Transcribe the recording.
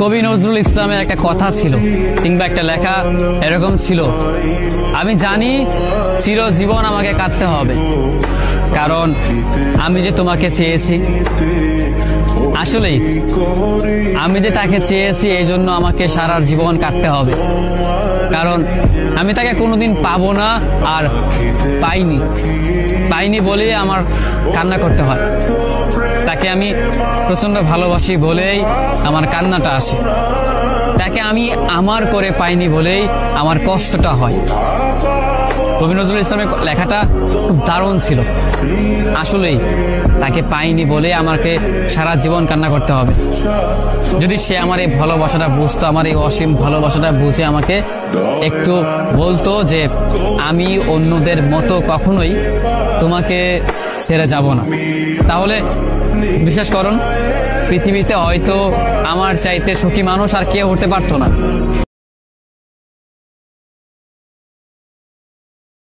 কবি নজরুল ইসলামের একটা কথা ছিল কিংবা একটা লেখা এরকম ছিল, আমি জানি চিরজীবন আমাকে কাঁদতে হবে, কারণ আমি যে তোমাকে চেয়েছি। আসলেই আমি যে তাকে চেয়েছি এই জন্য আমাকে সারা জীবন কাটতে হবে, কারণ আমি তাকে কোনোদিন পাবো না, আর পাইনি বলেই আমার কান্না করতে হয়। তাকে আমি প্রচন্ড ভালোবাসি বলেই আমার কান্নাটা আসে, তাকে আমি আমার করে পাইনি বলেই আমার কষ্টটা হয়। কবি নজরুল ইসলামের লেখাটা খুব দারুণ ছিল। আসলেই তাকে পাইনি বলে আমাকে সারা জীবন কান্না করতে হবে। যদি সে আমার এই ভালোবাসাটা বুঝতো, আমার এই অসীম ভালোবাসাটা বুঝে আমাকে একটু বলতো যে আমি অন্যদের মতো কখনোই তোমাকে ছেড়ে যাব না, তাহলে বিশ্বাস করুন পৃথিবীতে হয়তো আমার চাইতে সুখী মানুষ আর কেউ হতে পারতো না।